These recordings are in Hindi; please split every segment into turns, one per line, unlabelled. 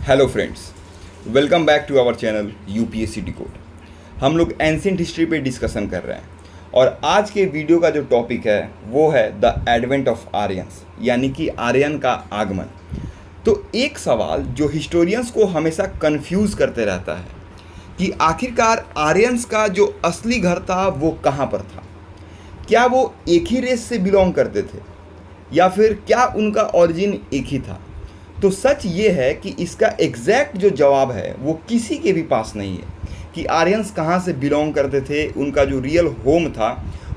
Hello friends, welcome back to our channel UPSC decode. हम लोग एंशिएंट हिस्ट्री पे डिस्कशन कर रहे हैं और आज के वीडियो का जो टॉपिक है वो है द एडवेंट ऑफ आर्यंस, यानी कि आर्यन का आगमन। तो एक सवाल जो हिस्टोरियंस को हमेशा कंफ्यूज करते रहता है कि आखिरकार आर्यंस का जो असली घर था वो कहाँ पर था। क्या वो एक ही रेस से बिलोंग करते थे या फिर क्या उनका ओरिजिन एक ही था। तो सच ये है कि इसका एग्जैक्ट जो जवाब है वो किसी के भी पास नहीं है कि आर्यंस कहाँ से बिलोंग करते थे, उनका जो रियल होम था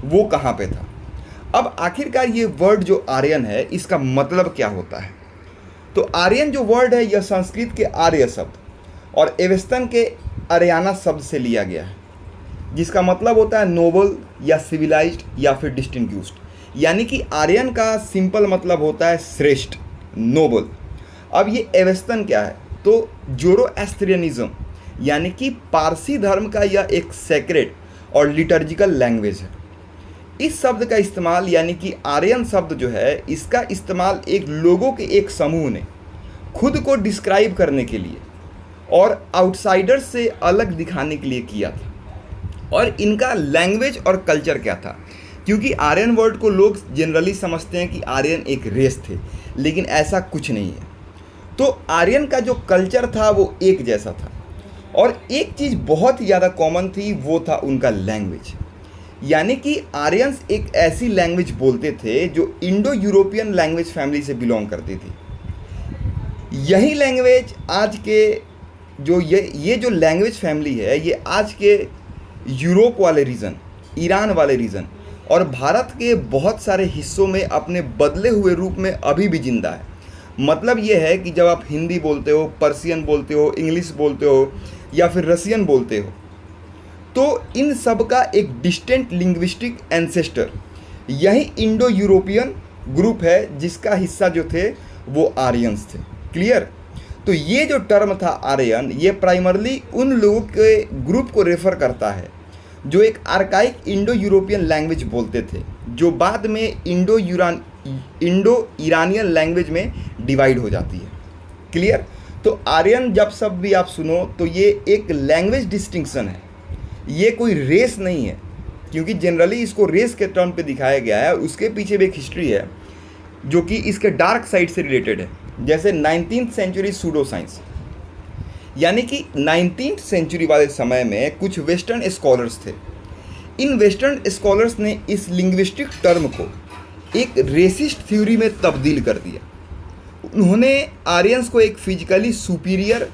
वो कहाँ पे था। अब आखिरकार ये वर्ड जो आर्यन है इसका मतलब क्या होता है। तो आर्यन जो वर्ड है यह संस्कृत के आर्य शब्द और एवेस्तन के आर्याना शब्द से लिया गया है, जिसका मतलब होता है नोबल या सिविलाइज्ड या फिर डिस्टिंग्विश्ड। यानी कि आर्यन का सिंपल मतलब होता है श्रेष्ठ, नोबल। अब ये एवेस्तन क्या है, तो जोरोएस्ट्रियनिज्म यानी कि पारसी धर्म का यह एक सेक्रेड और लिटर्जिकल लैंग्वेज है। इस शब्द का इस्तेमाल यानी कि आर्यन शब्द जो है इसका इस्तेमाल एक लोगों के एक समूह ने खुद को डिस्क्राइब करने के लिए और आउटसाइडर्स से अलग दिखाने के लिए किया था। और इनका लैंग्वेज और कल्चर क्या था, क्योंकि आर्यन वर्ड को लोग जनरली समझते हैं कि आर्यन एक रेस थे, लेकिन ऐसा कुछ नहीं है। तो आर्यन का जो कल्चर था वो एक जैसा था और एक चीज़ बहुत ही ज़्यादा कॉमन थी, वो था उनका लैंग्वेज। यानी कि आर्यंस एक ऐसी लैंग्वेज बोलते थे जो इंडो यूरोपियन लैंग्वेज फैमिली से बिलोंग करती थी। यही लैंग्वेज आज के जो ये जो लैंग्वेज फैमिली है ये आज के यूरोप वाले रीजन, ईरान वाले रीजन और भारत के बहुत सारे हिस्सों में अपने बदले हुए रूप में अभी भी जिंदा है। मतलब ये है कि जब आप हिंदी बोलते हो, पर्शियन बोलते हो, इंग्लिश बोलते हो या फिर रसियन बोलते हो, तो इन सब का एक डिस्टेंट लिंग्विस्टिक एंसेस्टर यही इंडो यूरोपियन ग्रुप है, जिसका हिस्सा जो थे वो आर्यंस थे। क्लियर। तो ये जो टर्म था आर्यन, ये प्राइमरली उन लोगों के ग्रुप को रेफर करता है जो एक आर्काइक इंडो यूरोपियन लैंग्वेज बोलते थे, जो बाद में इंडो ईरानियन लैंग्वेज में डिवाइड हो जाती है। क्लियर। तो आर्यन जब शब्द भी आप सुनो तो ये एक लैंग्वेज डिस्टिंक्शन है, ये कोई रेस नहीं है, क्योंकि जनरली इसको रेस के टर्म पे दिखाया गया है। उसके पीछे भी एक हिस्ट्री है जो कि इसके डार्क साइड से रिलेटेड है। जैसे 19th सेंचुरी सूडो साइंस, यानी कि 19th सेंचुरी वाले समय में कुछ वेस्टर्न स्कॉलर्स थे। इन वेस्टर्न स्कॉलर्स ने इस लिंग्विस्टिक टर्म को एक रेसिस्ट थ्योरी में तब्दील कर दिया। उन्होंने आर्यंस को एक फिजिकली सुपीरियर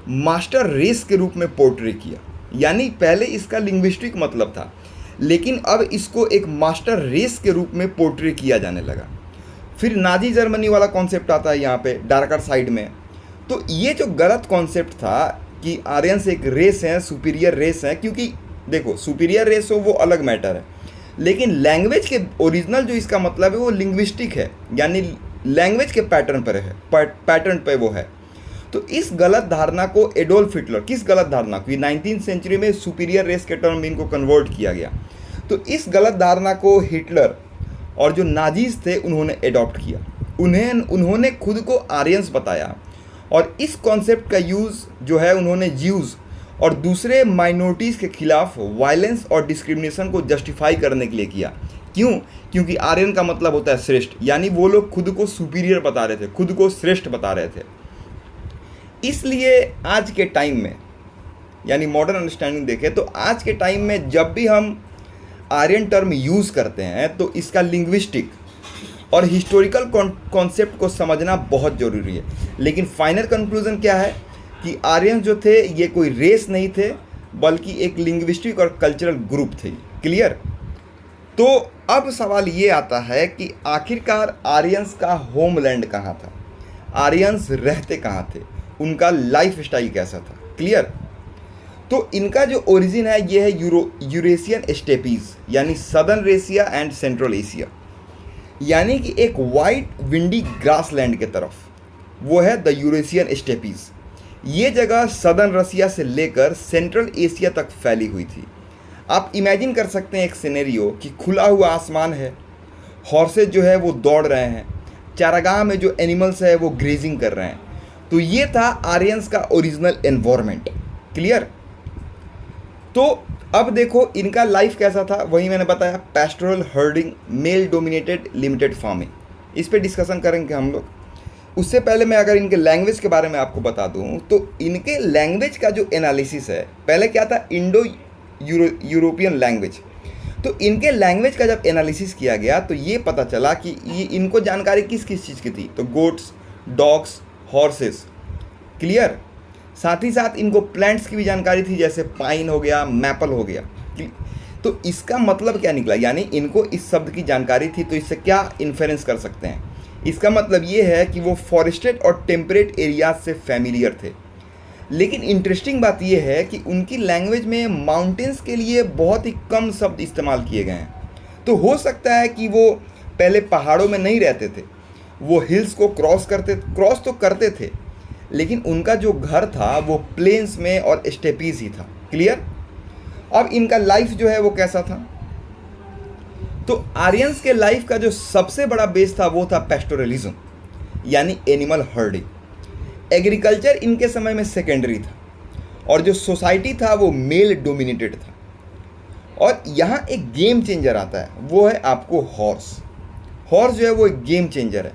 मास्टर रेस के रूप में पोर्ट्रे किया। यानी पहले इसका लिंग्विस्टिक मतलब था, लेकिन अब इसको एक मास्टर रेस के रूप में पोर्ट्रे किया जाने लगा। फिर नाजी जर्मनी वाला कॉन्सेप्ट आता है यहाँ पे डार्कर साइड में। तो ये जो गलत कॉन्सेप्ट था कि आर्यंस एक रेस है, सुपीरियर रेस है, क्योंकि देखो सुपीरियर रेस हो वो अलग मैटर है, लेकिन लैंग्वेज के ओरिजिनल जो इसका मतलब है वो लिंग्विस्टिक है, यानी लैंग्वेज के पैटर्न पर है, पैटर्न पे वो है। तो इस गलत धारणा को एडोल्फ हिटलर, किस गलत धारणा को, 19th सेंचुरी में सुपीरियर रेस के टर्म में इनको कन्वर्ट किया गया, तो इस गलत धारणा को हिटलर और जो नाजीज थे उन्होंने एडॉप्ट किया। उन्होंने खुद को आर्यंस बताया और इस कॉन्सेप्ट का यूज़ जो है उन्होंने ज्यूज़ और दूसरे माइनॉरिटीज़ के खिलाफ वायलेंस और डिस्क्रिमिनेशन को जस्टिफाई करने के लिए किया। क्यों? क्योंकि आर्यन का मतलब होता है श्रेष्ठ, यानी वो लोग खुद को सुपीरियर बता रहे थे, खुद को श्रेष्ठ बता रहे थे। इसलिए आज के टाइम में, यानी मॉडर्न अंडरस्टैंडिंग देखें तो आज के टाइम में जब भी हम आर्यन टर्म यूज़ करते हैं तो इसका लिंग्विस्टिक और हिस्टोरिकल कॉन्सेप्ट को समझना बहुत ज़रूरी है। लेकिन फाइनल कंक्लूजन क्या है कि आर्यन जो थे ये कोई रेस नहीं थे, बल्कि एक लिंग्विस्टिक और कल्चरल ग्रुप थे। क्लियर। तो अब सवाल ये आता है कि आखिरकार आर्यंस का होमलैंड कहाँ था, आर्यंस रहते कहाँ थे, उनका लाइफ स्टाइल कैसा था। क्लियर। तो इनका जो ओरिजिन है ये है यूरेशियन स्टेपीज, यानी southern Asia and central Asia, यानी कि एक वाइट विंडी ग्रासलैंड के तरफ, वो है द यूरेशियन स्टेपीज। ये जगह सदर्न रसिया से लेकर सेंट्रल एशिया तक फैली हुई थी। आप इमेजिन कर सकते हैं एक सिनेरियो कि खुला हुआ आसमान है, हॉर्सेज जो है वो दौड़ रहे हैं, चारागाह में जो एनिमल्स है वो ग्रेजिंग कर रहे हैं, तो ये था आर्यंस का ओरिजिनल एनवायरमेंट। क्लियर। तो अब देखो इनका लाइफ कैसा था, वही मैंने बताया, pastoral herding, male dominated limited farming, इस पे डिस्कशन करेंगे हम लोग। उससे पहले मैं अगर इनके लैंग्वेज के बारे में आपको बता दूं तो इनके लैंग्वेज का जो एनालिसिस है, पहले क्या था, इंडो यूरोपियन लैंग्वेज। तो इनके लैंग्वेज का जब एनालिसिस किया गया तो ये पता चला कि ये इनको जानकारी किस किस चीज़ की थी, तो गोट्स, डॉग्स, हॉर्सेस। क्लियर। साथ ही साथ इनको प्लांट्स की भी जानकारी थी, जैसे पाइन हो गया, मैपल हो गया। तो इसका मतलब क्या निकला, यानी इनको इस शब्द की जानकारी थी, तो इससे क्या इन्फेरेंस कर सकते हैं, इसका मतलब ये है कि वो फॉरेस्टेड और टेम्परेट एरियाज से फैमिलियर थे। लेकिन इंटरेस्टिंग बात यह है कि उनकी लैंग्वेज में माउंटेन्स के लिए बहुत ही कम शब्द इस्तेमाल किए गए हैं। तो हो सकता है कि वो पहले पहाड़ों में नहीं रहते थे, वो हिल्स को क्रॉस तो करते थे, लेकिन उनका जो घर था वो प्लेन्स में और स्टेपीज ही था। क्लियर। अब इनका लाइफ जो है वो कैसा था, तो आर्यंस के लाइफ का जो सबसे बड़ा बेस था वो था पेस्टोरलिज्म, यानी एनिमल हर्डिंग। एग्रीकल्चर इनके समय में सेकेंडरी था, और जो सोसाइटी था वो मेल डोमिनेटेड था। और यहाँ एक गेम चेंजर आता है, वो है आपको हॉर्स। हॉर्स जो है वो एक गेम चेंजर है,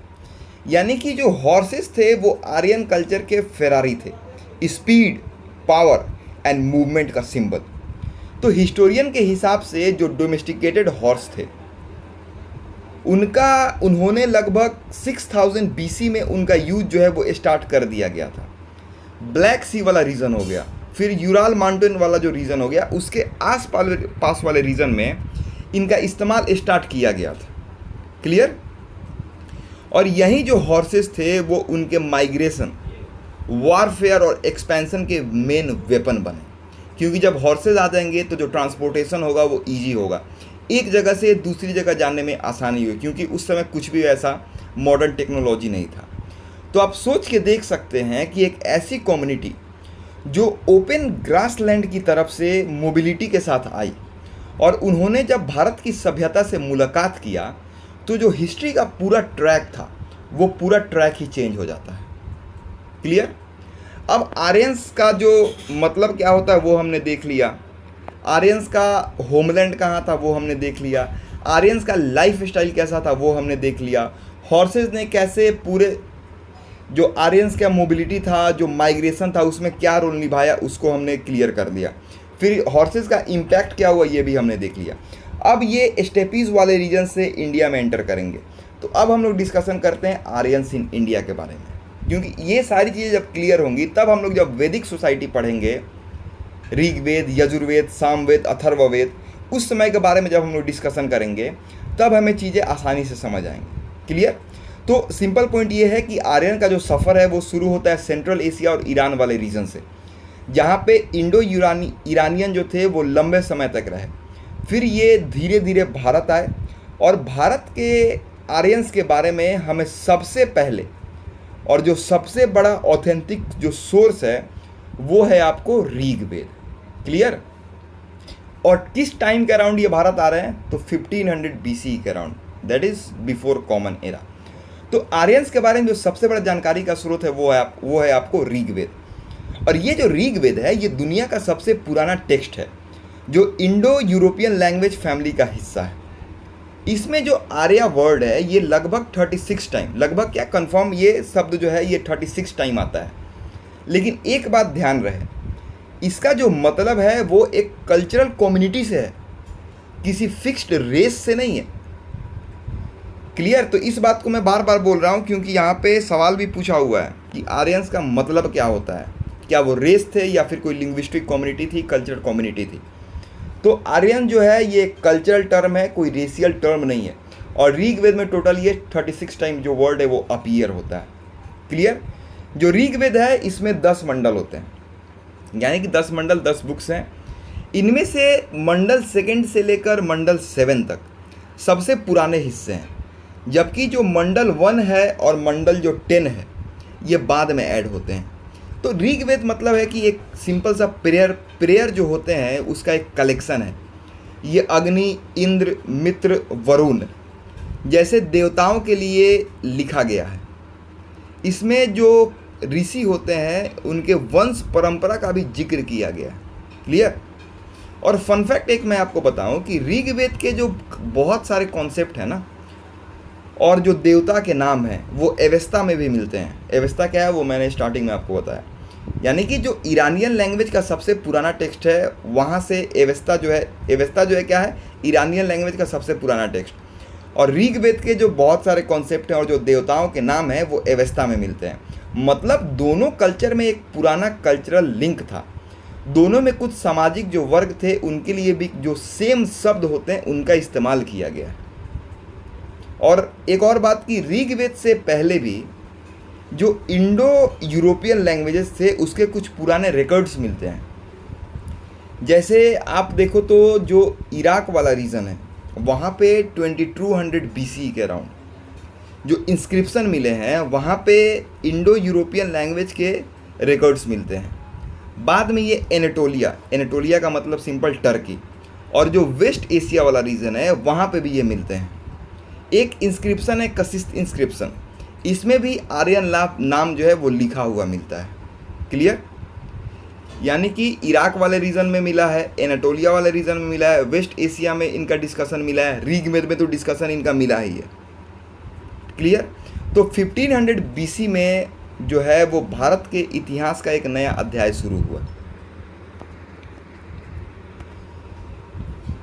यानी कि जो हॉर्सेस थे वो आर्यन कल्चर के फेरारी थे, स्पीड, पावर एंड मूवमेंट का सिंबल। तो हिस्टोरियन के हिसाब से जो डोमेस्टिकेटेड हॉर्स थे उन्होंने लगभग 6000 बीसी में उनका यूज जो है वो स्टार्ट कर दिया गया था। ब्लैक सी वाला रीजन हो गया, फिर यूराल माउंटेन वाला जो रीजन हो गया, उसके आस पास वाले रीजन में इनका इस्तेमाल स्टार्ट किया गया था। क्लियर। और यही जो हॉर्सेस थे वो उनके माइग्रेशन, वॉरफेयर और एक्सपेंशन के मेन वेपन बने, क्योंकि जब हॉर्सेस आ जाएंगे तो जो ट्रांसपोर्टेशन होगा वो इजी होगा, एक जगह से दूसरी जगह जाने में आसानी हुई, क्योंकि उस समय कुछ भी ऐसा मॉडर्न टेक्नोलॉजी नहीं था। तो आप सोच के देख सकते हैं कि एक ऐसी कम्युनिटी जो ओपन ग्रासलैंड की तरफ से मोबिलिटी के साथ आई, और उन्होंने जब भारत की सभ्यता से मुलाकात किया तो जो हिस्ट्री का पूरा ट्रैक था वो पूरा ट्रैक ही चेंज हो जाता है। क्लियर। अब आर्यंस का जो मतलब क्या होता है वो हमने देख लिया, आर्यंस का होमलैंड कहाँ था वो हमने देख लिया, आर्यंस का लाइफ स्टाइल कैसा था वो हमने देख लिया, हॉर्सेस ने कैसे पूरे जो आर्यंस का मोबिलिटी था, जो माइग्रेशन था, उसमें क्या रोल निभाया, उसको हमने क्लियर कर दिया। फिर हॉर्सेस का इम्पैक्ट क्या हुआ ये भी हमने देख लिया। अब ये स्टेपीज वाले रीजन से इंडिया में एंटर करेंगे, तो अब हम लोग डिस्कशन करते हैं आर्यंस इन इंडिया के बारे में, क्योंकि ये सारी चीज़ें जब क्लियर होंगी तब हम लोग जब वैदिक सोसाइटी पढ़ेंगे, ऋग्वेद, यजुर्वेद, सामवेद, अथर्ववेद, उस समय के बारे में जब हम लोग डिस्कशन करेंगे तब हमें चीज़ें आसानी से समझ आएंगी। क्लियर। तो सिंपल पॉइंट ये है कि आर्यन का जो सफ़र है वो शुरू होता है सेंट्रल एशिया और ईरान वाले रीजन से, जहाँ पे इंडो ईरानियन जो थे वो लंबे समय तक रहे। फिर ये धीरे धीरे भारत आए, और भारत के आर्यंस के बारे में हमें सबसे पहले और जो सबसे बड़ा ऑथेंटिक जो सोर्स है वो है आपको ऋग्वेद। क्लियर। और किस टाइम के अराउंड ये भारत आ रहे हैं, तो 1500 BC के around, that is before common era. तो आर्यंस के बारे में जो सबसे बड़ा जानकारी का स्रोत है वो है आपको ऋग्वेद। और ये जो ऋग्वेद है ये दुनिया का सबसे पुराना टेक्स्ट है जो इंडो यूरोपियन लैंग्वेज फैमिली का हिस्सा है। इसमें जो आर्या वर्ड है ये लगभग 36 टाइम, लगभग क्या कंफर्म, ये शब्द जो है ये 36 टाइम आता है। लेकिन एक बात ध्यान रहे, इसका जो मतलब है वो एक कल्चरल कम्युनिटी से है, किसी फिक्स्ड रेस से नहीं है। क्लियर। तो इस बात को मैं बार बार बोल रहा हूँ क्योंकि यहाँ पे सवाल भी पूछा हुआ है कि आर्यंस का मतलब क्या होता है, क्या वो रेस थे या फिर कोई लिंग्विस्टिक कम्युनिटी थी, कल्चरल कम्युनिटी थी। तो आर्यन जो है ये कल्चरल टर्म है, कोई रेशियल टर्म नहीं है। और ऋग्वेद में टोटल ये 36 टाइम जो वर्ड है वो अपीयर होता है। क्लियर। जो ऋग्वेद है इसमें 10 मंडल होते हैं, यानी कि 10 मंडल 10 बुक्स हैं। इनमें से मंडल 2 से लेकर मंडल 7 तक सबसे पुराने हिस्से हैं, जबकि जो मंडल 1 है और मंडल जो 10 है ये बाद में ऐड होते हैं। तो ऋग्वेद मतलब है कि एक सिंपल सा प्रेयर जो होते हैं उसका एक कलेक्शन है। ये अग्नि, इंद्र, मित्र, वरुण जैसे देवताओं के लिए लिखा गया है। इसमें जो ऋषि होते हैं उनके वंश परंपरा का भी जिक्र किया गया है। क्लियर। और फन फैक्ट एक मैं आपको बताऊं कि ऋग्वेद के जो बहुत सारे कॉन्सेप्ट हैं ना, और जो देवता के नाम हैं वो एवेस्ता में भी मिलते हैं। एवेस्ता क्या है वो मैंने स्टार्टिंग में आपको बताया। यानी कि जो ईरानियन लैंग्वेज का सबसे पुराना टेक्स्ट है वहाँ से एवेस्ता जो है क्या है, ईरानियन लैंग्वेज का सबसे पुराना टेक्स्ट। और ऋग्वेद के जो बहुत सारे कॉन्सेप्ट हैं और जो देवताओं के नाम हैं वो एवेस्ता में मिलते हैं। मतलब दोनों कल्चर में एक पुराना कल्चरल लिंक था। दोनों में कुछ सामाजिक जो वर्ग थे उनके लिए भी जो सेम शब्द होते हैं उनका इस्तेमाल किया गया है। और एक और बात कि ऋग्वेद से पहले भी जो इंडो यूरोपियन लैंग्वेजेस थे उसके कुछ पुराने रिकॉर्ड्स मिलते हैं। जैसे आप देखो तो जो इराक वाला रीजन है वहाँ पे 2200 BC के अराउंड जो इंस्क्रिप्शन मिले हैं वहाँ पे इंडो यूरोपियन लैंग्वेज के रिकॉर्ड्स मिलते हैं। बाद में ये एनाटोलिया का मतलब सिंपल टर्की, और जो वेस्ट एशिया वाला रीजन है वहाँ पे भी ये मिलते हैं। एक इंस्क्रिप्शन है कशिश इंस्क्रिप्शन, इसमें भी आर्यन नाम जो है वो लिखा हुआ मिलता है। क्लियर। यानी कि इराक वाले रीजन में मिला है, एनाटोलिया वाले रीजन में मिला है, वेस्ट एशिया में इनका डिस्कशन मिला है, ऋग्वेद में तो डिस्कशन इनका मिला ही है। क्लियर। तो 1500 BC में जो है वो भारत के इतिहास का एक नया अध्याय शुरू हुआ।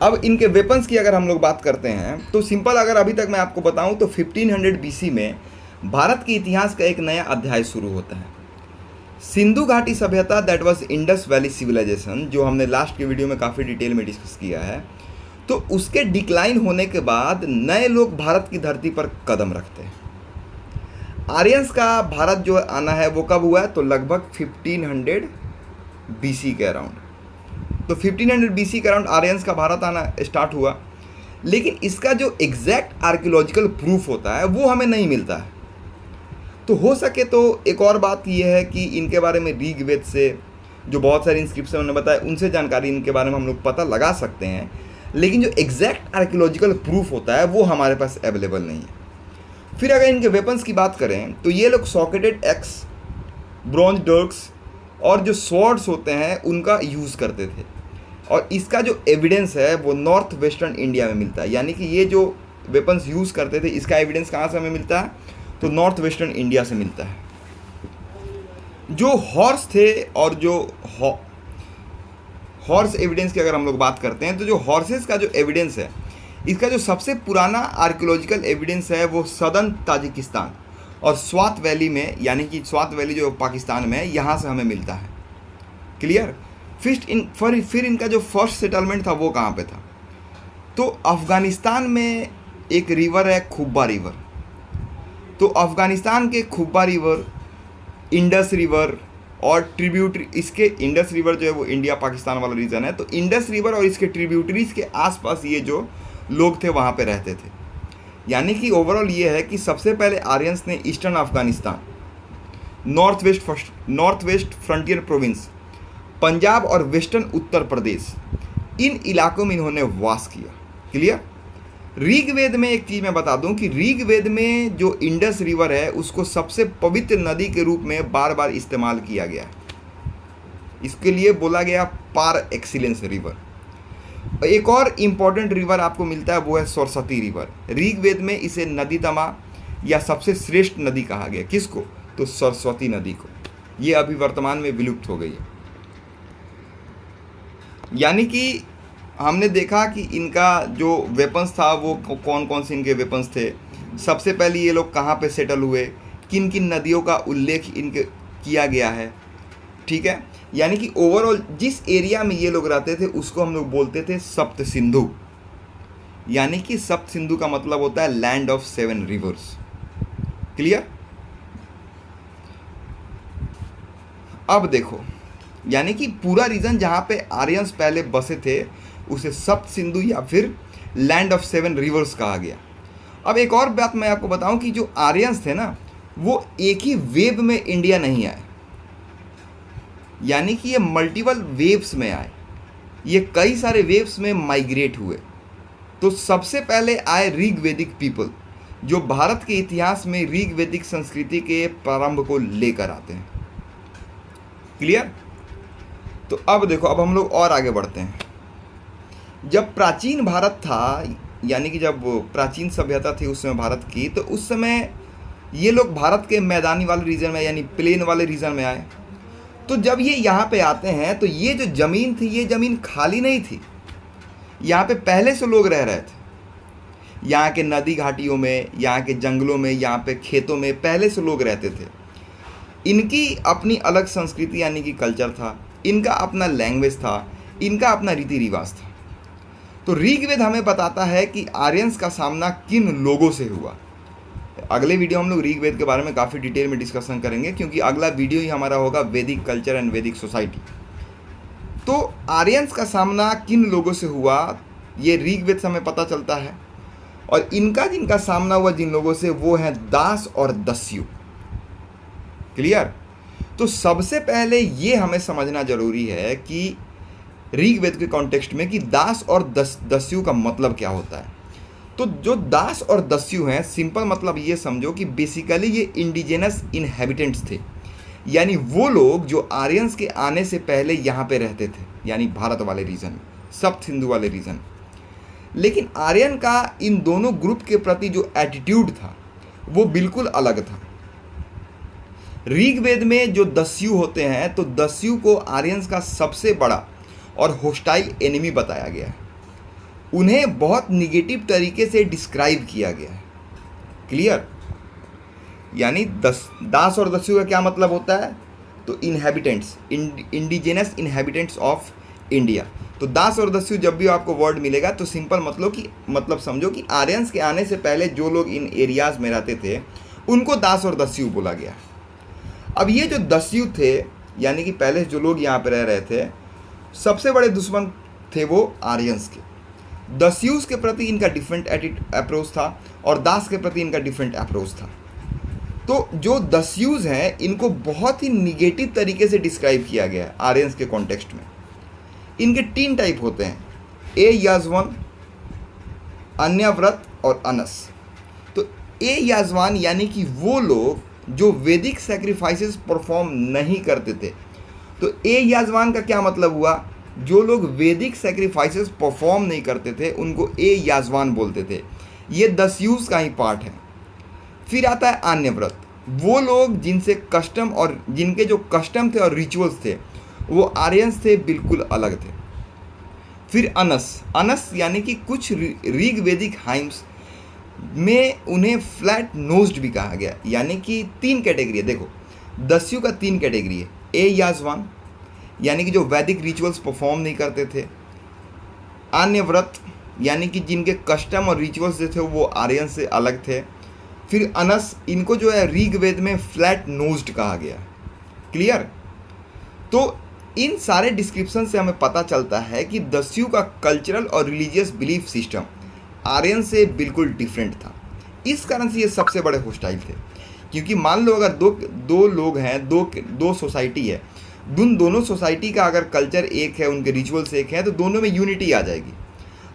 अब इनके वेपन्स की अगर हम लोग बात करते हैं तो सिंपल अगर अभी तक मैं आपको बताऊं तो 1500 BC में भारत के इतिहास का एक नया अध्याय शुरू होता है। सिंधु घाटी सभ्यता that was Indus valley civilization, जो हमने लास्ट के वीडियो में काफ़ी डिटेल में डिस्कस किया है, तो उसके डिक्लाइन होने के बाद नए लोग भारत की धरती पर कदम रखते हैं। आर्यंस का भारत जो आना है वो कब हुआ है, तो लगभग 1500 BC के अराउंड। तो 1500 BC के अराउंड आर्यंस का भारत आना स्टार्ट हुआ, लेकिन इसका जो एग्जैक्ट आर्कियोलॉजिकल प्रूफ होता है वो हमें नहीं मिलता है। तो हो सके तो एक और बात यह है कि इनके बारे में ऋग्वेद से जो बहुत सारे इंस्क्रिप्शन उन्होंने बताया उनसे जानकारी इनके बारे में हम लोग पता लगा सकते हैं, लेकिन जो एग्जैक्ट आर्कियोलॉजिकल प्रूफ होता है वो हमारे पास अवेलेबल नहीं है। फिर अगर इनके वेपन्स की बात करें तो ये लोग सॉकेटेड एक्स, ब्रॉन्ज डर्क्स और जो स्वॉर्ड्स होते हैं उनका यूज़ करते थे। और इसका जो एविडेंस है वो नॉर्थ वेस्टर्न इंडिया में मिलता है। यानी कि ये जो वेपन्स यूज़ करते थे इसका एविडेंस कहाँ से हमें मिलता है, तो नॉर्थ वेस्टर्न इंडिया से मिलता है। जो हॉर्स थे और जो हॉर्स एविडेंस की अगर हम लोग बात करते हैं तो जो हॉर्सेस का जो एविडेंस है इसका जो सबसे पुराना आर्कियोलॉजिकल एविडेंस है वो सदर्न ताजिकिस्तान और स्वात वैली में, यानी कि स्वात वैली जो पाकिस्तान में है यहाँ से हमें मिलता है। क्लियर। फिर इनका जो फर्स्ट सेटलमेंट था वो कहाँ पे था, तो अफ़गानिस्तान में एक रिवर है खुब्बा रिवर। तो अफ़गानिस्तान के खुब्बा रिवर, इंडस रिवर और ट्रिब्यूटरी, इसके इंडस रिवर जो है वो इंडिया पाकिस्तान वाला रीजन है, तो इंडस रिवर और इसके ट्रिब्यूटरीज के आसपास ये जो लोग थे वहाँ पे रहते थे। यानी कि ओवरऑल ये है कि सबसे पहले आर्यंस ने eastern Afghanistan, north west frontier province, Punjab और वेस्टर्न उत्तर प्रदेश, इन इलाकों में इन्होंने वास किया। क्लियर। ऋग्वेद में एक चीज़ मैं बता दूं कि ऋग्वेद में जो इंडस रिवर है उसको सबसे पवित्र नदी के रूप में बार बार इस्तेमाल किया गया है। इसके लिए बोला गया पार एक्सीलेंस रिवर। एक और इम्पॉर्टेंट रिवर आपको मिलता है वो है सरस्वती रिवर। ऋग्वेद में इसे नदीतमा या सबसे श्रेष्ठ नदी कहा गया। किसको, तो सरस्वती नदी को। ये अभी वर्तमान में विलुप्त हो गई है। यानी कि हमने देखा कि इनका जो वेपन्स था वो कौन कौन से इनके वेपन्स थे, सबसे पहले ये लोग कहाँ पे सेटल हुए, किन किन नदियों का उल्लेख इनके किया गया है। ठीक है। यानी कि ओवरऑल जिस एरिया में ये लोग रहते थे उसको हम लोग बोलते थे सप्त सिंधु। यानी कि सप्त सिंधु का मतलब होता है लैंड ऑफ 7 रिवर्स। क्लियर। अब देखो, यानी कि पूरा रीजन जहाँ पे आर्यंस पहले बसे थे उसे सप्त सिंधु या फिर लैंड ऑफ 7 रिवर्स कहा गया। अब एक और बात मैं आपको बताऊं कि जो आर्यंस थे ना वो एक ही वेव में इंडिया नहीं आए, यानी कि ये मल्टीपल वेव्स में आए, ये कई सारे वेव्स में माइग्रेट हुए। तो सबसे पहले आए ऋग्वेदिक पीपल जो भारत के इतिहास में ऋग वैदिक संस्कृति के प्रारंभ को लेकर आते हैं। क्लियर? तो अब देखो, अब हम लोग और आगे बढ़ते हैं। जब प्राचीन भारत था, यानी कि जब प्राचीन सभ्यता थी उस समय भारत की, तो उस समय ये लोग भारत के मैदानी वाले रीजन में यानी प्लेन वाले रीजन में आए। तो जब ये यहाँ पे आते हैं तो ये जो ज़मीन थी, ये ज़मीन खाली नहीं थी, यहाँ पे पहले से लोग रह रहे थे। यहाँ के नदी घाटियों में, यहाँ के जंगलों में, यहाँ पे खेतों में पहले से लोग रहते थे। इनकी अपनी अलग संस्कृति यानी कि कल्चर था, इनका अपना लैंग्वेज था, इनका अपना रीति रिवाज था। तो ऋग्वेद हमें बताता है कि आर्यंस का सामना किन लोगों से हुआ। अगले वीडियो हम लोग ऋग्वेद के बारे में काफ़ी डिटेल में डिस्कशन करेंगे, क्योंकि अगला वीडियो ही हमारा होगा वैदिक कल्चर एंड वैदिक सोसाइटी। तो आर्यंस का सामना किन लोगों से हुआ ये ऋग्वेद से हमें पता चलता है, और इनका जिनका सामना हुआ जिन लोगों से, वो हैं दास और दस्यु। क्लियर? तो सबसे पहले ये हमें समझना जरूरी है कि ऋग्वेद के कॉन्टेक्स्ट में कि दास और दस्यु का मतलब क्या होता है। तो जो दास और दस्यु हैं, सिंपल मतलब ये समझो कि बेसिकली ये इंडिजिनस इनहेबिटेंट्स थे, यानी वो लोग जो आर्यंस के आने से पहले यहाँ पे रहते थे, यानी भारत वाले रीजन, सप्त सिंधु वाले रीजन। लेकिन आर्यन का इन दोनों ग्रुप के प्रति जो एटीट्यूड था वो बिल्कुल अलग था। ऋग्वेद में जो दस्यु होते हैं, तो दस्यु को आर्यंस का सबसे बड़ा और होस्टाइल एनिमी बताया गया है। उन्हें बहुत निगेटिव तरीके से डिस्क्राइब किया गया है। क्लियर? यानी दास और दस्यु का क्या मतलब होता है? तो inhabitants, indigenous inhabitants of India. तो दास और दस्यु जब भी आपको वर्ड मिलेगा तो सिंपल मतलब समझो कि आर्यंस के आने से पहले जो लोग इन एरियाज में रहते थे उनको दास और दस्यु बोला गया। अब ये जो दस्यु थे, यानी कि पहले जो लोग यहाँ पे रह रहे थे, सबसे बड़े दुश्मन थे वो आर्यंस के। दस्यूस के प्रति इनका डिफरेंट अप्रोच था और दास के प्रति इनका डिफरेंट अप्रोच था। तो जो दस्यूस हैं इनको बहुत ही निगेटिव तरीके से डिस्क्राइब किया गया है आर्यंस के कॉन्टेक्स्ट में। इनके 3 टाइप होते हैं, ए याजवान, अन्यव्रत और अनस। तो ए याजवान यानी कि वो लोग जो वैदिक सैक्रिफाइसेस परफॉर्म नहीं करते थे। तो ए याजवान का क्या मतलब हुआ? जो लोग वैदिक सैक्रिफाइसेस परफॉर्म नहीं करते थे उनको ए याजवान बोलते थे। ये दस्यूस का ही पार्ट है। फिर आता है अन्यव्रत, वो लोग जिनसे कस्टम और जिनके जो कस्टम थे और रिचुअल्स थे वो आर्यंस से बिल्कुल अलग थे। फिर अनस यानी कि कुछ ऋग्वेदिक हाइम्स में उन्हें फ्लैट नोज्ड भी कहा गया, यानी कि 3 कैटेगरी है। देखो, दस्यु का 3 कैटेगरी है। ए याजवान यानी कि जो वैदिक रिचुअल्स परफॉर्म नहीं करते थे। अन्यव्रत यानी कि जिनके कस्टम और रिचुअल्स जो थे वो आर्यन से अलग थे। फिर अनस, इनको जो है ऋग्वेद में फ्लैट नोज्ड कहा गया। क्लियर? तो इन सारे डिस्क्रिप्शन से हमें पता चलता है कि दस्यु का कल्चरल और रिलीजियस बिलीफ सिस्टम आर्यन से बिल्कुल डिफरेंट था। इस कारण से ये सबसे बड़े होस्टाइल थे, क्योंकि मान लो अगर दो लोग हैं, दो सोसाइटी है, दोनों सोसाइटी का अगर कल्चर एक है, उनके रिचुअल्स एक हैं, तो दोनों में यूनिटी आ जाएगी।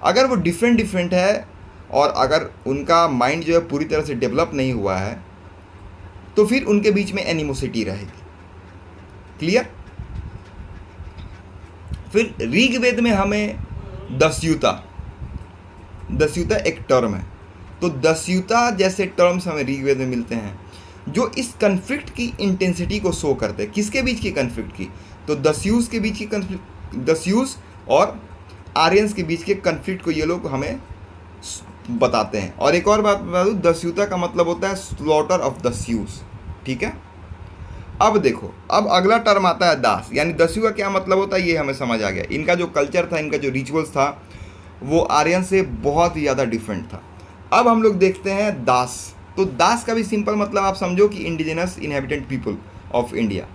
अगर वो डिफरेंट है और अगर उनका माइंड जो है पूरी तरह से डेवलप नहीं हुआ है तो फिर उनके बीच में एनिमोसिटी रहेगी। क्लियर? फिर ऋग्वेद में हमें दस्युता एक टर्म है। तो दस्युता जैसे टर्म्स हमें ऋग्वेद में मिलते हैं जो इस कन्फ्लिक्ट की इंटेंसिटी को शो करते हैं। किसके बीच की कन्फ्लिक्ट की? तो दस्यूस के बीच की कन्फ्लिक्ट, दस्यूस और आर्यंस के बीच के कन्फ्लिक्ट को ये लोग हमें बताते हैं। और एक और बात बता दूँ, दस्युता का मतलब होता है स्लॉटर ऑफ दस्यूस। ठीक है? अब देखो, अब अगला टर्म आता है दास, यानी दस्यु का क्या मतलब होता है ये हमें समझ आ गया। इनका जो कल्चर था, इनका जो रिचुअल्स था वो आर्यन से बहुत ही ज़्यादा डिफरेंट था। अब हम लोग देखते हैं दास। तो दास का भी सिंपल मतलब आप समझो कि indigenous inhabitant people of India.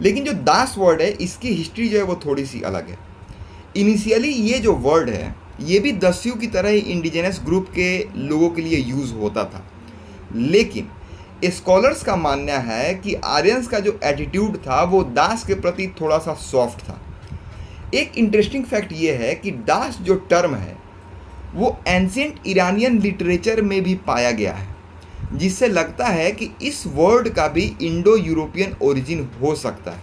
लेकिन जो दास वर्ड है इसकी हिस्ट्री जो है वो थोड़ी सी अलग है। इनिशियली ये जो वर्ड है ये भी दस्यु की तरह ही इंडिजिनस ग्रुप के लोगों के लिए यूज़ होता था, लेकिन स्कॉलर्स का मानना है कि आर्यंस का जो एटीट्यूड था वो दास के प्रति थोड़ा सा सॉफ्ट था। एक इंटरेस्टिंग फैक्ट ये है कि दास जो टर्म है वो एंशिएंट ईरानियन लिटरेचर में भी पाया गया है। जिससे लगता है कि इस वर्ड का भी इंडो यूरोपियन ओरिजिन हो सकता है।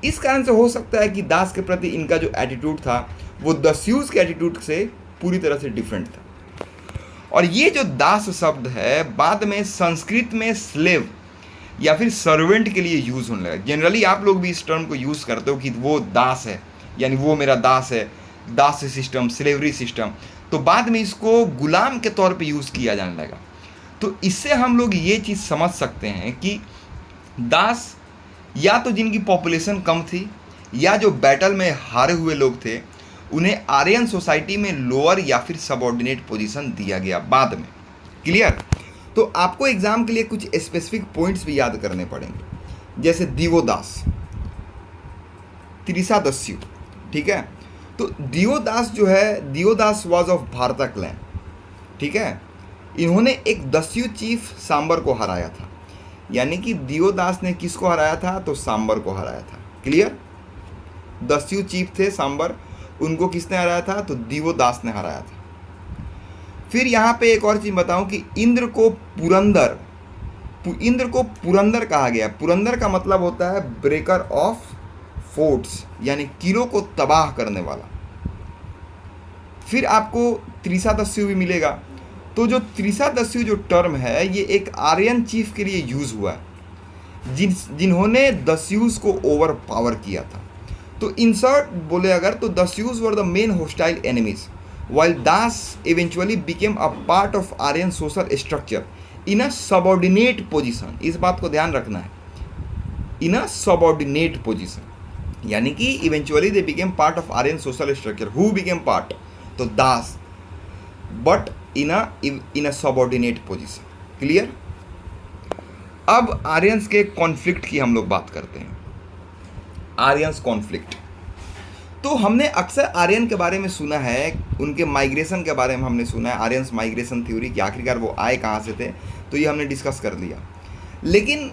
इस कारण से हो सकता है कि दास के प्रति इनका जो एटीट्यूड था वो दस्यूज के एटीट्यूड से पूरी तरह से डिफरेंट था। और ये जो दास शब्द है बाद में संस्कृत में स्लेव या फिर सर्वेंट के लिए यूज़ होने लगा। जनरली आप लोग भी इस टर्म को यूज़ करते हो कि वो दास है, यानी वो मेरा दास है, दास सिस्टम, स्लेवरी सिस्टम। तो बाद में इसको गुलाम के तौर पे यूज़ किया जाने लगा। तो इससे हम लोग ये चीज़ समझ सकते हैं कि दास या तो जिनकी पॉपुलेशन कम थी या जो बैटल में हारे हुए लोग थे, उन्हें आर्यन सोसाइटी में लोअर या फिर सबऑर्डिनेट पोजीशन दिया गया बाद में। क्लियर? तो आपको एग्जाम के लिए कुछ स्पेसिफिक पॉइंट्स भी याद करने पड़ेंगे, जैसे दिवोदास, त्रिसादस्यु। ठीक है? तो दिवोदास जो है, दिवोदास वाज ऑफ भारता क्लैन। ठीक है? इन्होंने एक दस्यु चीफ सांबर को हराया था। यानी कि दिवोदास ने किसको हराया था? तो सांबर को हराया था। क्लियर? दस्यु चीफ थे सांबर, उनको किसने हराया था? तो दिवोदास ने हराया था। फिर यहाँ पे एक और चीज़ बताऊं कि इंद्र को पुरंदर कहा गया। पुरंदर का मतलब होता है ब्रेकर ऑफ फोर्ट्स, यानी किलों को तबाह करने वाला। फिर आपको त्रिसादस्यु भी मिलेगा। तो जो त्रिसादस्यु जो टर्म है ये एक आर्यन चीफ के लिए यूज हुआ है जिन्होंने दस्यूज को ओवर पावर किया था। तो इंसर्ट बोले अगर तो Dasyus were the main hostile enemies while Das eventually became a part of Aryan social structure in a subordinate position। इस बात को ध्यान रखना है, in a subordinate position, यानी कि eventually they became part of Aryan social structure। Who became part? तो Das, but in a subordinate position। Clear? अब आर्यंस के कॉन्फ्लिक्ट की हम लोग बात करते हैं। आर्यंस कॉन्फ्लिक्ट, तो हमने अक्सर आर्यन के बारे में सुना है, उनके माइग्रेशन के बारे में हमने सुना है, आर्यंस माइग्रेशन थ्योरी कि आखिरकार वो आए कहाँ से थे, तो ये हमने डिस्कस कर लिया। लेकिन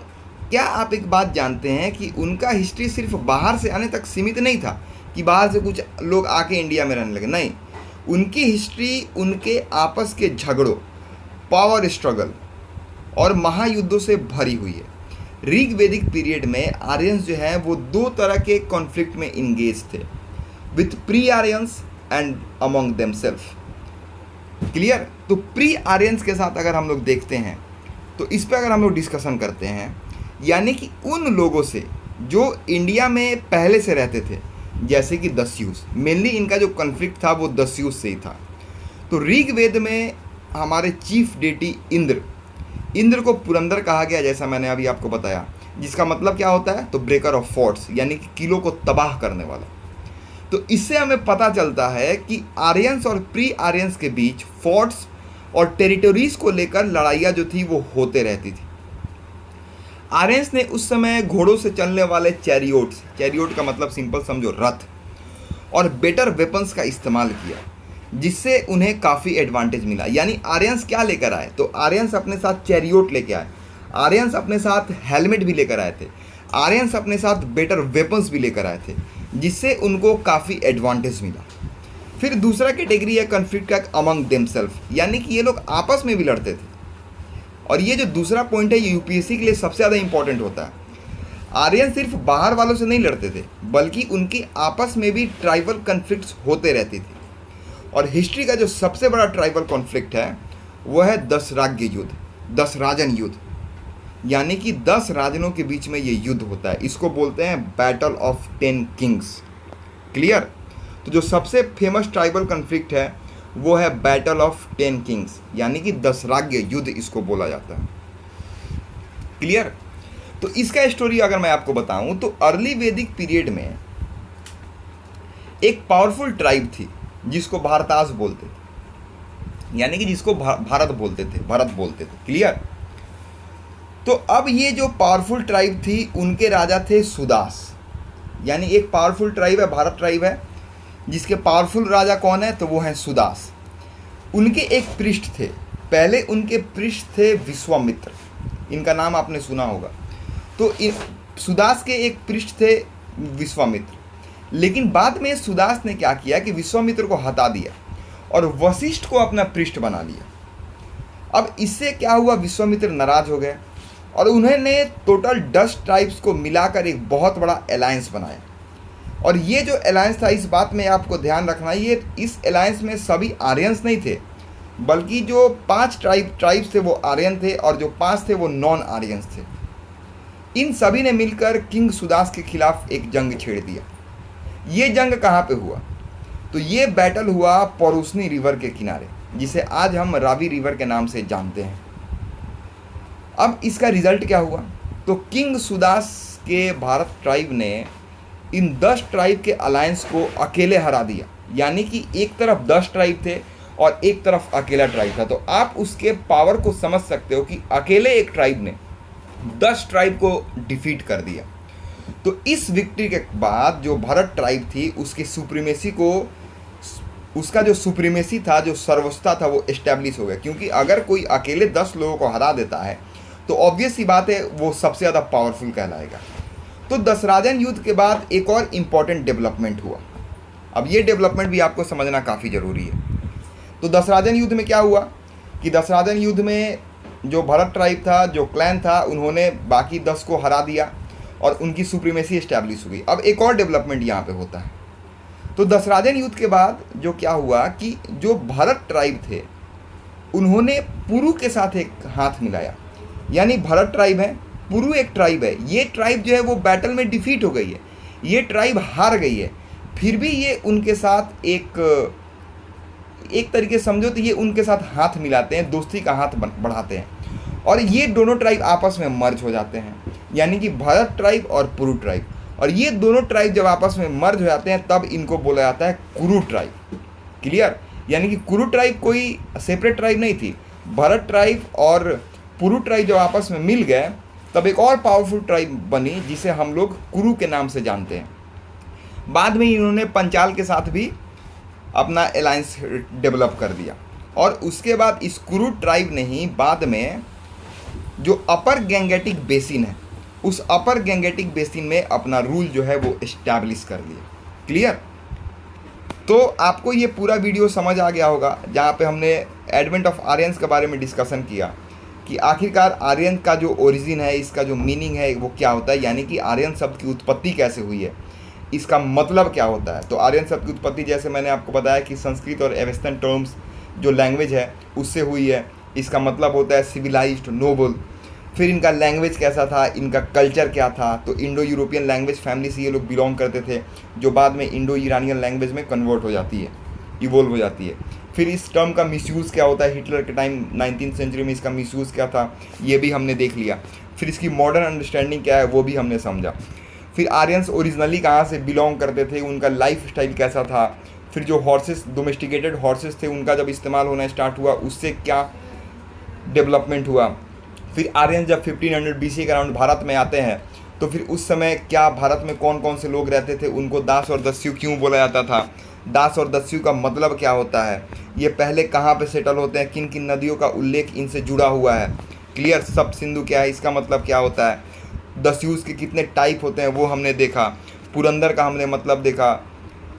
क्या आप एक बात जानते हैं कि उनका हिस्ट्री सिर्फ बाहर से आने तक सीमित नहीं था, कि बाहर से कुछ लोग आके इंडिया में रहने लगे? नहीं, उनकी हिस्ट्री उनके आपस के झगड़ों, पावर स्ट्रगल और महायुद्धों से भरी हुई है। ऋग्वेदिक पीरियड में आर्यंस जो हैं वो दो तरह के कॉन्फ्लिक्ट में इंगेज थे, with pre Aryans and among themself. Clear? तो प्री आर्यंस के साथ अगर हम लोग देखते हैं तो इस पर अगर हम लोग डिस्कशन करते हैं, यानी कि उन लोगों से जो इंडिया में पहले से रहते थे, जैसे कि दस्यूस। मेनली इनका जो कॉन्फ्लिक्ट था वो दस्यूस से ही था। तो ऋग्वेद में हमारे चीफ डेटी इंद्र को पुरंदर कहा गया, जैसा मैंने अभी आपको बताया, जिसका मतलब क्या होता है? तो ब्रेकर ऑफ फोर्ट्स, यानी कि किलों को तबाह करने वाला। तो इससे हमें पता चलता है कि आर्यंस और प्री आर्यंस के बीच फोर्ट्स और टेरिटोरीज को लेकर लड़ाइयाँ जो थी वो होते रहती थी। आर्यंस ने उस समय घोड़ों से चलने वाले चैरियोट का मतलब सिंपल समझो रथ, और बेटर वेपन्स का इस्तेमाल किया, जिससे उन्हें काफ़ी एडवांटेज मिला। यानी आर्यंस क्या लेकर आए? तो आर्यंस अपने साथ चैरियोट लेके आए, आर्यंस अपने साथ हेलमेट भी लेकर आए थे, आर्यंस अपने साथ बेटर वेपन्स भी लेकर आए थे, जिससे उनको काफ़ी एडवांटेज मिला। फिर दूसरा कैटेगरी है कॉन्फ्लिक्ट का अमंग देमसेल्फ, यानी कि ये लोग आपस में भी लड़ते थे। और ये जो दूसरा पॉइंट है ये यूपीएससी के लिए सबसे ज़्यादा इंपॉर्टेंट होता है। आर्यन सिर्फ बाहर वालों से नहीं लड़ते थे, बल्कि उनकी आपस में भी ट्राइबल कॉन्फ्लिक्ट्स होते रहती थी। और हिस्ट्री का जो सबसे बड़ा ट्राइबल कॉन्फ्लिक्ट है वो है दशराज्य युद्ध, दशराजन युद्ध, यानी कि 10 राजनों के बीच में ये युद्ध होता है। इसको बोलते हैं बैटल ऑफ 10 किंग्स। क्लियर? तो जो सबसे फेमस ट्राइबल कॉन्फ्लिक्ट है वो है बैटल ऑफ 10 किंग्स, यानी कि दशराज्य युद्ध इसको बोला जाता है। क्लियर? तो इसका स्टोरी अगर मैं आपको बताऊं तो अर्ली वैदिक पीरियड में एक पावरफुल ट्राइब थी जिसको भारतास बोलते थे, यानी कि जिसको भरत बोलते थे। क्लियर? तो अब ये जो पावरफुल ट्राइब थी उनके राजा थे सुदास, यानी एक पावरफुल ट्राइब है, भारत ट्राइब है, जिसके पावरफुल राजा कौन है? तो वो है सुदास। उनके एक पृष्ठ थे, पहले उनके पृष्ठ थे विश्वामित्र, इनका नाम आपने सुना होगा। तो सुदास के एक पृष्ठ थे विश्वामित्र, लेकिन बाद में सुदास ने क्या किया कि विश्वामित्र को हटा दिया और वशिष्ठ को अपना पृष्ठ बना लिया। अब इससे क्या हुआ, विश्वामित्र नाराज हो गए और उन्होंने टोटल 10 ट्राइब्स को मिलाकर एक बहुत बड़ा अलायंस बनाया। और ये जो अलायंस था, इस बात में आपको ध्यान रखना, ये इस अलायंस में सभी आर्यंस नहीं थे, बल्कि जो 5 ट्राइब्स थे वो आर्यन थे और जो 5 थे वो नॉन आर्यंस थे। इन सभी ने मिलकर किंग सुदास के खिलाफ एक जंग छेड़ दिया। ये जंग कहाँ पे हुआ, तो ये बैटल हुआ पौरुषनी रिवर के किनारे, जिसे आज हम रावी रिवर के नाम से जानते हैं। अब इसका रिजल्ट क्या हुआ, तो किंग सुदास के भारत ट्राइब ने इन 10 ट्राइब के अलायंस को अकेले हरा दिया। यानी कि एक तरफ 10 ट्राइब थे और एक तरफ अकेला ट्राइब था। तो आप उसके पावर को समझ सकते हो कि अकेले एक ट्राइब ने 10 ट्राइब को डिफीट कर दिया। तो इस विक्ट्री के बाद जो भरत ट्राइब थी, उसकी सुप्रीमेसी को, उसका जो सुप्रीमेसी था, जो सर्वोच्चता था, वो एस्टैब्लिश हो गया। क्योंकि अगर कोई अकेले 10 लोगों को हरा देता है तो ऑब्वियस सी बात है वो सबसे ज़्यादा पावरफुल कहलाएगा। तो दशराजन युद्ध के बाद एक और इम्पॉर्टेंट डेवलपमेंट हुआ। अब ये डेवलपमेंट भी आपको समझना काफ़ी ज़रूरी है। तो दशराजन युद्ध में क्या हुआ कि दशराजन युद्ध में जो भरत ट्राइब था, जो क्लैन था, उन्होंने बाकी 10 को हरा दिया और उनकी सुप्रीमेसी एस्टैब्लिश हो गई। अब एक और डेवलपमेंट यहाँ पे होता है। तो दशराजन युद्ध के बाद जो क्या हुआ कि जो भरत ट्राइब थे, उन्होंने पुरु के साथ एक हाथ मिलाया। यानी भरत ट्राइब है, पुरु एक ट्राइब है, ये ट्राइब जो है वो बैटल में डिफीट हो गई है, ये ट्राइब हार गई है, फिर भी ये उनके साथ एक तरीके समझो तो ये उनके साथ हाथ मिलाते हैं, दोस्ती का हाथ बढ़ाते हैं और ये दोनों ट्राइब आपस में मर्ज हो जाते हैं। यानी कि भरत ट्राइब और पुरु ट्राइब, और ये दोनों ट्राइब जब आपस में मर्ज हो जाते हैं तब इनको बोला जाता है कुरु ट्राइब। क्लियर? यानी कि कुरु ट्राइब कोई सेपरेट ट्राइब नहीं थी। भरत ट्राइब और पुरु ट्राइब जब आपस में मिल गए तब एक और पावरफुल ट्राइब बनी, जिसे हम लोग कुरु के नाम से जानते हैं। बाद में इन्होंने पंचाल के साथ भी अपना अलायंस डेवलप कर दिया और उसके बाद इस कुरु ट्राइब ने ही बाद में जो अपर गैंगेटिक बेसिन है, उस अपर गैंगेटिक बेसिन में अपना रूल जो है वो इस्टेब्लिश कर लिया। क्लियर? तो आपको ये पूरा वीडियो समझ आ गया होगा, जहाँ पे हमने एडवेंट ऑफ आर्यंस के बारे में डिस्कशन किया कि आखिरकार आर्यन का जो ओरिजिन है, इसका जो मीनिंग है वो क्या होता है, यानी कि आर्यन शब्द की उत्पत्ति कैसे हुई है, इसका मतलब क्या होता है। तो आर्यन शब्द की उत्पत्ति जैसे मैंने आपको बताया कि संस्कृत और एवेस्टर्न टर्म्स जो लैंग्वेज है उससे हुई है। इसका मतलब होता है सिविलाइज्ड, नोबल। फिर इनका लैंग्वेज कैसा था, इनका कल्चर क्या था, तो इंडो यूरोपियन लैंग्वेज फैमिली से ये लोग बिलोंग करते थे, जो बाद में इंडो ईरानियन लैंग्वेज में कन्वर्ट हो जाती है, इवोल्व हो जाती है। फिर इस टर्म का मिसयूज़ क्या होता है, हिटलर के टाइम 19वीं सेंचुरी में इसका मिसयूज़ क्या था, ये भी हमने देख लिया। फिर इसकी मॉडर्न अंडरस्टैंडिंग क्या है वो भी हमने समझा। फिर आर्यंस ओरिजिनली कहाँ से बिलोंग करते थे, उनका लाइफ स्टाइल कैसा था। फिर जो हॉर्सेस, डोमेस्टिकेटेड हॉर्सेस थे, उनका जब इस्तेमाल होना स्टार्ट हुआ उससे क्या डेवलपमेंट हुआ। फिर आर्यंस जब 1500 BC के अराउंड भारत में आते हैं तो फिर उस समय क्या भारत में कौन कौन से लोग रहते थे, उनको दास और दस्यु क्यों बोला जाता था, दास और दस्यु का मतलब क्या होता है, ये पहले कहाँ पे सेटल होते हैं, किन किन नदियों का उल्लेख इनसे जुड़ा हुआ है। क्लियर? सब सिंधु क्या है, इसका मतलब क्या होता है, दस्युस के कितने टाइप होते हैं वो हमने देखा, पुरंदर का हमने मतलब देखा,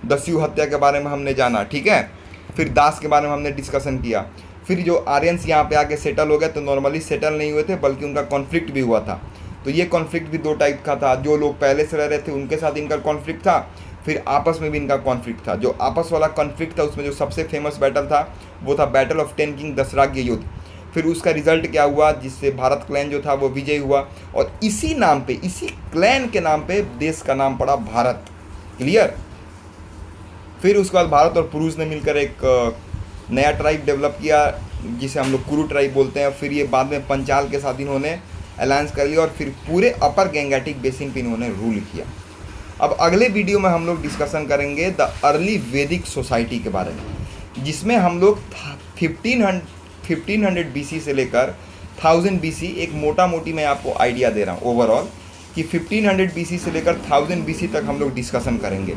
दस्यु हत्या के बारे में हमने जाना। ठीक है? फिर दास के बारे में हमने डिस्कशन किया। फिर जो आर्यंस यहाँ पे आके सेटल हो गए तो नॉर्मली सेटल नहीं हुए थे, बल्कि उनका कॉन्फ्लिक्ट भी हुआ था। तो ये कॉन्फ्लिक्ट भी 2 टाइप का था, जो लोग पहले से रह रहे थे उनके साथ इनका कॉन्फ्लिक्ट था, फिर आपस में भी इनका कॉन्फ्लिक्ट था। जो आपस वाला कॉन्फ्लिक्ट था उसमें जो सबसे फेमस बैटल था वो था बैटल ऑफ 10 किंग, दशराग्य युद्ध। फिर उसका रिजल्ट क्या हुआ, जिससे भारत क्लैन जो था वो विजय हुआ और इसी नाम पे, इसी क्लैन के नाम पे देश का नाम पड़ा भारत। क्लियर? फिर उसके बाद भारत और पुरुष ने मिलकर एक नया ट्राइब डेवलप किया जिसे हम लोग कुरु ट्राइब बोलते हैं। फिर ये बाद में पंचाल के साथ इन्होंने अलायंस कर लिया और फिर पूरे अपर गैंगेटिक बेसिन पे इन्होंने रूल किया। अब अगले वीडियो में हम लोग डिस्कशन करेंगे द अर्ली वैदिक सोसाइटी के बारे में, जिसमें हम लोग 1500 BC से लेकर 1000 BC, एक मोटा मोटी मैं आपको आइडिया दे रहा हूँ ओवरऑल कि 1500 BC से लेकर 1000 BC तक हम लोग डिस्कशन करेंगे।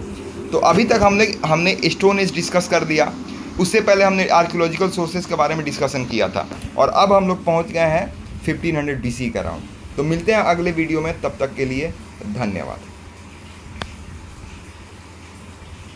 तो अभी तक हमने स्टोन एज डिस्कस कर दिया, उससे पहले हमने आर्कियोलॉजिकल सोर्सेज के बारे में डिस्कशन किया था और अब हम लोग पहुँच गए हैं 1500 BC के अराउंड। तो मिलते हैं अगले वीडियो में, तब तक के लिए धन्यवाद।